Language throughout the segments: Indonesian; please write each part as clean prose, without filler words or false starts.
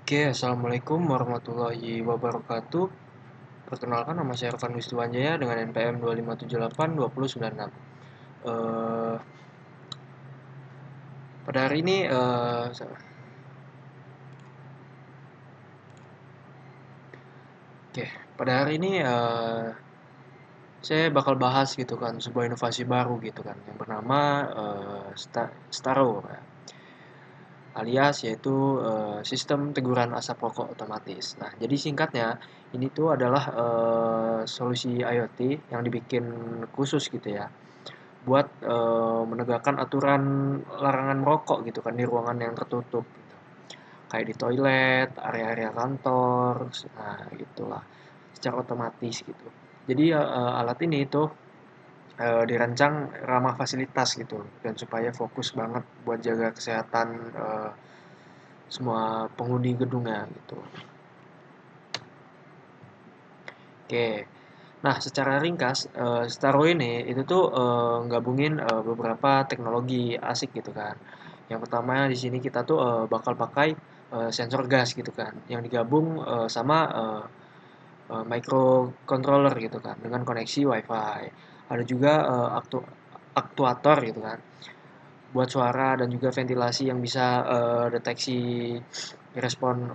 Oke, Assalamualaikum warahmatullahi wabarakatuh. Perkenalkan, nama saya Irfan Wisnuwardana dengan NPM 2578296. Eh, pada hari ini, oke, pada hari ini saya bakal bahas gitu kan sebuah inovasi baru gitu kan yang bernama Staro, ya, alias yaitu sistem teguran asap rokok otomatis. Nah, jadi singkatnya ini tuh adalah solusi IoT yang dibikin khusus gitu ya buat menegakkan aturan larangan merokok gitu kan di ruangan yang tertutup gitu. Kayak di toilet, area-area kantor, nah gitulah secara otomatis gitu. Jadi alat ini itu dirancang ramah fasilitas gitu dan supaya fokus banget buat jaga kesehatan semua penghuni gedungnya gitu. Oke. Nah, secara ringkas, Starwo ini itu tuh gabungin beberapa teknologi asik gitu kan. Yang pertama di sini kita tuh bakal pakai sensor gas gitu kan, yang digabung sama microcontroller gitu kan dengan koneksi WiFi. Ada juga aktuator gitu kan, buat suara dan juga ventilasi yang bisa deteksi respon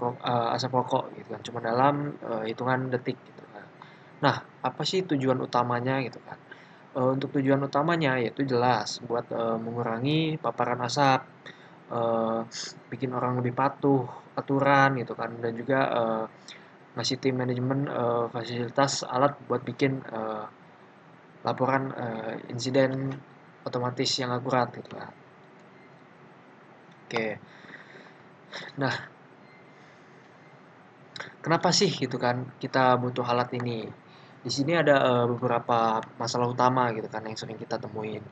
asap rokok gitu kan, cuma dalam hitungan detik gitu kan. Nah, apa sih tujuan utamanya gitu kan? Untuk tujuan utamanya yaitu jelas buat mengurangi paparan asap, eee, bikin orang lebih patuh aturan gitu kan, dan juga ngasih tim manajemen fasilitas alat buat bikin laporan insiden otomatis yang akurat gitu kan. Oke. Nah, kenapa sih gitu kan kita butuh alat ini? Di sini ada beberapa masalah utama gitu kan yang sering kita temuin.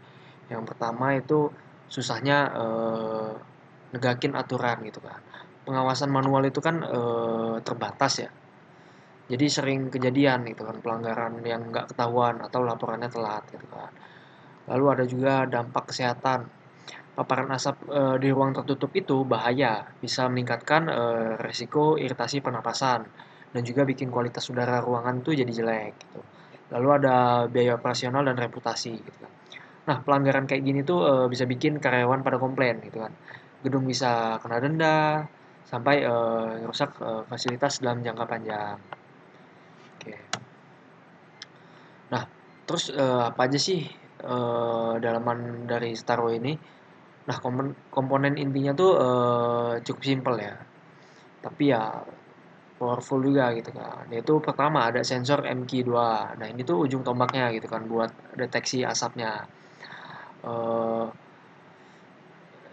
Yang pertama itu susahnya negakin aturan gitu kan. Pengawasan manual itu kan terbatas ya. Jadi sering kejadian gitu kan pelanggaran yang nggak ketahuan atau laporannya telat gitu kan. Lalu ada juga dampak kesehatan. Paparan asap di ruang tertutup itu bahaya, bisa meningkatkan resiko iritasi pernapasan dan juga bikin kualitas udara ruangan tuh jadi jelek gitu. Lalu ada biaya operasional dan reputasi gitu kan. Nah, pelanggaran kayak gini tuh bisa bikin karyawan pada komplain gitu kan. Gedung bisa kena denda sampai rusak fasilitas dalam jangka panjang. Oke. Nah, terus apa aja sih dalaman dari Starwo ini? Nah, komponen intinya tuh cukup simpel ya, tapi ya powerful juga gitu kan. Yaitu pertama ada sensor MQ2. Nah, ini tuh ujung tombaknya gitu kan buat deteksi asapnya. Eh,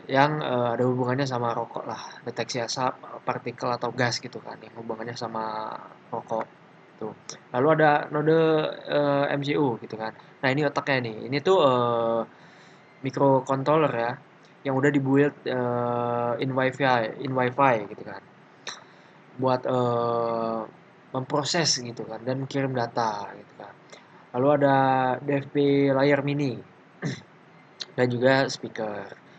yang ada hubungannya sama rokok lah, deteksi asap, partikel atau gas gitu kan, yang hubungannya sama rokok. Tuh. Lalu ada node MCU gitu kan. Nah, ini otaknya nih. Ini tuh microcontroller ya yang udah dibuild in WiFi gitu kan buat memproses gitu kan dan kirim data gitu kan. Lalu ada DFP layar mini dan juga speaker.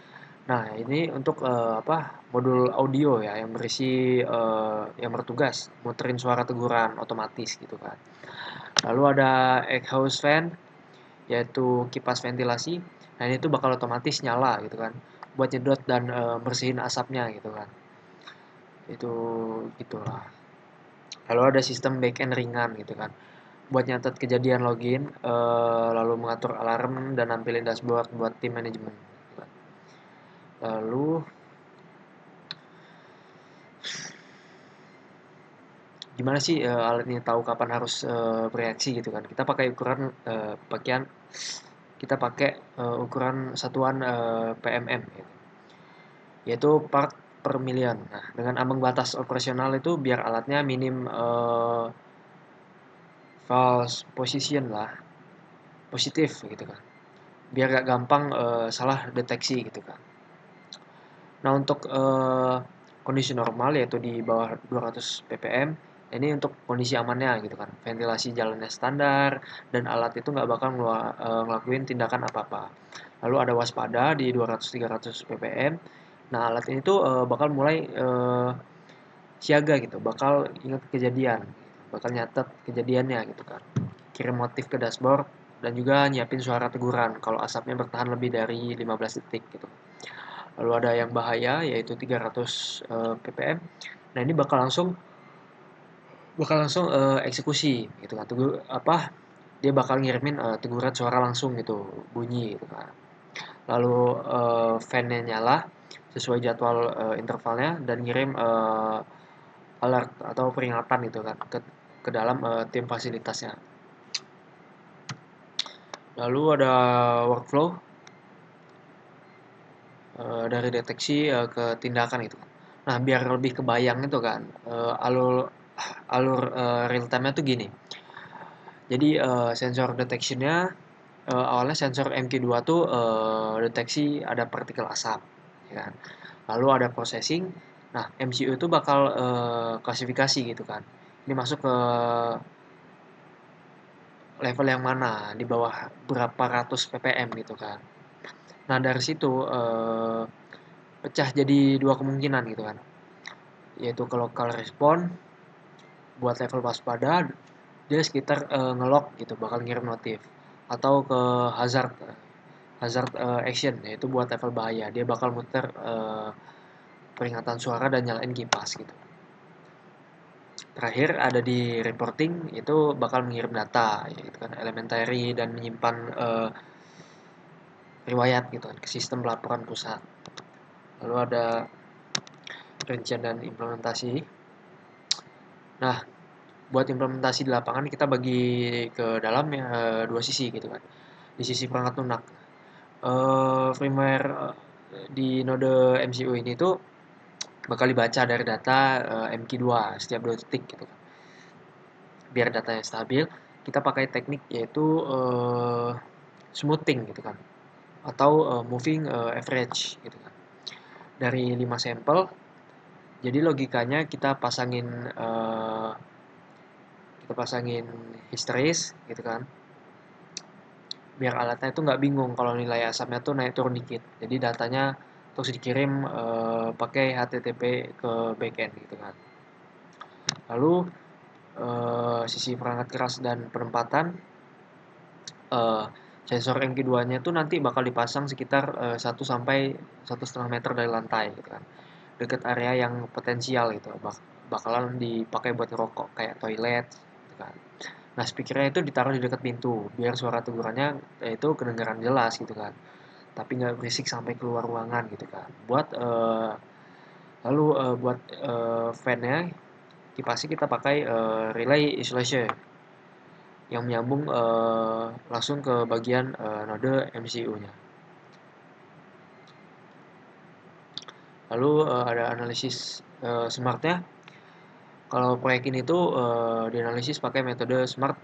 Nah, ini untuk apa? Modul audio ya yang berisi yang bertugas muterin suara teguran otomatis gitu kan. Lalu ada exhaust fan yaitu kipas ventilasi. Nah, ini tuh bakal otomatis nyala gitu kan buat nyedot dan bersihin asapnya gitu kan. Itu gitulah. Lalu ada sistem backend ringan gitu kan buat nyatet kejadian login, lalu mengatur alarm dan nampilin dashboard buat tim manajemen gitu kan. Lalu gimana sih alat ini tahu kapan harus bereaksi gitu kan? Kita pakai ukuran satuan PMM gitu, yaitu part per million. Nah, dengan ambang batas operasional itu biar alatnya minim false position lah, positif gitu kan. Biar gak gampang salah deteksi gitu kan. Nah, untuk kondisi normal yaitu di bawah 200 ppm, ini untuk kondisi amannya gitu kan. Ventilasi jalannya standar dan alat itu nggak bakal ngelakuin tindakan apa-apa. Lalu ada waspada di 200-300 ppm. Nah, alat ini tuh bakal mulai siaga gitu, bakal ingat kejadian, bakal nyatet kejadiannya gitu kan. Kirim motif ke dashboard dan juga nyiapin suara teguran kalau asapnya bertahan lebih dari 15 detik gitu. Lalu ada yang bahaya yaitu 300 ppm. Nah, ini bakal langsung eksekusi gitu kan. Dia bakal ngirimin teguran suara langsung gitu, bunyi gitu kan. Lalu fan-nya nyala sesuai jadwal intervalnya dan ngirim alert atau peringatan gitu kan ke dalam tim fasilitasnya. Lalu ada workflow dari deteksi ke tindakan gitu kan. Nah, biar lebih kebayang itu kan alur alur real time-nya tuh gini. Jadi sensor detection-nya awalnya sensor MQ2 tuh deteksi ada partikel asap, ya kan. Lalu ada processing. Nah, MCU itu bakal klasifikasi gitu kan. Ini masuk ke level yang mana, di bawah berapa ratus ppm gitu kan. Nah, dari situ pecah jadi dua kemungkinan gitu kan. Yaitu ke local respon buat level waspada, dia sekitar ngelok gitu, bakal ngirim notif. Atau ke hazard hazard action, yaitu buat level bahaya. Dia bakal muter peringatan suara dan nyalain kipas gitu. Terakhir ada di reporting, itu bakal mengirim data yaitu kan elementary dan menyimpan riwayat gitu kan ke sistem pelaporan pusat. Lalu ada rincian dan implementasi. Nah, buat implementasi di lapangan kita bagi ke dalam ya dua sisi gitu kan. Di sisi perangkat lunak, firmware di node MCU ini tuh bakal dibaca dari data MQ2 setiap 2 detik gitu kan. Biar datanya stabil, kita pakai teknik yaitu smoothing gitu kan, atau moving average gitu kan. Dari 5 sampel, jadi logikanya kita pasangin histeris gitu kan, biar alatnya itu nggak bingung kalau nilai asapnya tuh naik turun dikit. Jadi datanya terus dikirim pakai HTTP ke backend gitu kan. Lalu sisi perangkat keras dan penempatan, eh, sensor MQ2-nya tuh nanti bakal dipasang sekitar 1 sampai 1,5 meter dari lantai gitu kan. Dekat area yang potensial gitu. Bakalan dipakai buat ngerokok kayak toilet gitu kan. Nah, speakernya itu ditaruh di dekat pintu biar suara tegurannya itu kedengaran jelas gitu kan. Tapi nggak berisik sampai keluar ruangan gitu kan. Buat fan-nya kipasnya kita pakai relay isolation yang menyambung langsung ke bagian node MCU-nya. Lalu ada analisis smart-nya. Kalau proyek ini tuh dianalisis pakai metode smart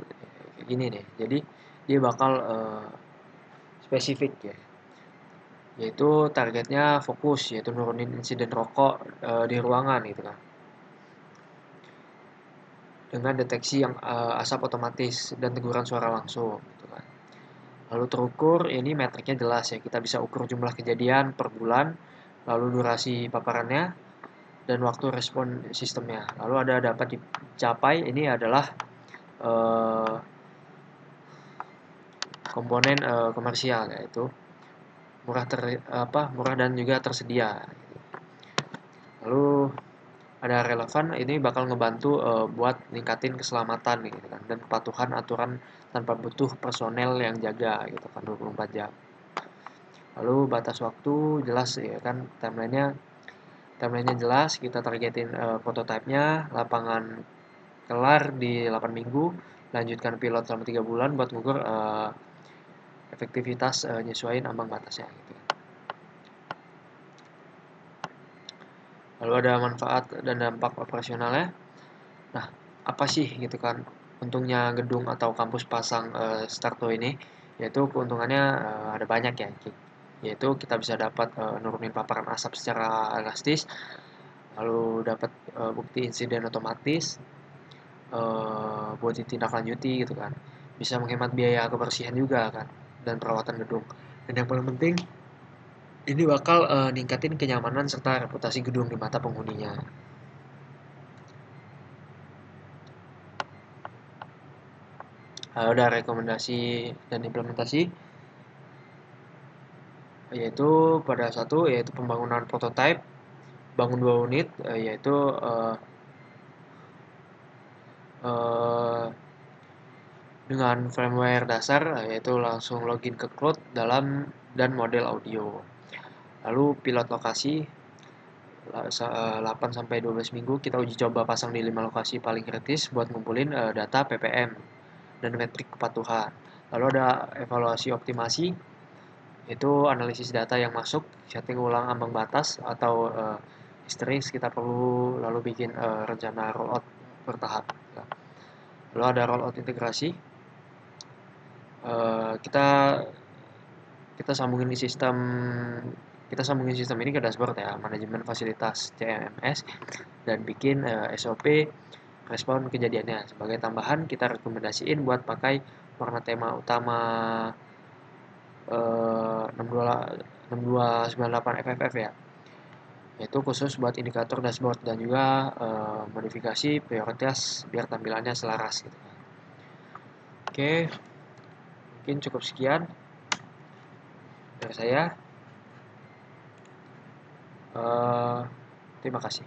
kayak gini nih. Jadi dia bakal spesifik ya. Yaitu targetnya fokus, yaitu nurunin insiden rokok di ruangan gitu kan. Dengan deteksi yang asap otomatis dan teguran suara langsung gitu kan. Lalu terukur, ini metriknya jelas ya, kita bisa ukur jumlah kejadian per bulan, lalu durasi paparannya, dan waktu respon sistemnya. Lalu ada dapat dicapai, ini adalah eh, komponen komersial, yaitu murah dan juga tersedia. Lalu ada relevan, ini bakal ngebantu buat ningkatin keselamatan gitu kan, dan kepatuhan aturan tanpa butuh personel yang jaga gitu kan 24 jam. Lalu batas waktu jelas ya kan, timelinenya jelas, kita targetin prototipenya, lapangan kelar di 8 minggu, lanjutkan pilot selama 3 bulan buat ngukur efektivitas nyesuaiin ambang batasnya gitu. Lalu ada manfaat dan dampak operasionalnya. Nah, apa sih gitu kan untungnya gedung atau kampus pasang Starto ini? Yaitu keuntungannya ada banyak ya. Yaitu kita bisa dapat nurunin paparan asap secara elastis, lalu dapat bukti insiden otomatis buat ditindaklanjuti gitu kan. Bisa menghemat biaya kebersihan juga kan dan perawatan gedung. Dan yang paling penting, ini bakal ningkatin kenyamanan serta reputasi gedung di mata penghuninya. Ada rekomendasi dan implementasi, yaitu pada satu yaitu pembangunan prototype, bangun 2 unit, yaitu eh, dengan firmware dasar, yaitu langsung login ke cloud dalam dan model audio. Lalu pilot lokasi 8 sampai 12 minggu kita uji coba pasang di 5 lokasi paling kritis buat ngumpulin data PPM dan metrik kepatuhan. Lalu ada evaluasi optimasi, itu analisis data yang masuk, setting ulang ambang batas atau historis kita perlu, lalu bikin rencana rollout bertahap. Lalu ada rollout integrasi, kita kita sambungin di sistem kita sambungin sistem ini ke dashboard ya, manajemen fasilitas CMS, dan bikin SOP respon kejadiannya. Sebagai tambahan, kita rekomendasiin buat pakai warna tema utama 6298 FFF ya, yaitu khusus buat indikator dashboard dan juga modifikasi prioritas biar tampilannya selaras gitu. Oke, mungkin cukup sekian dari saya. Terima kasih.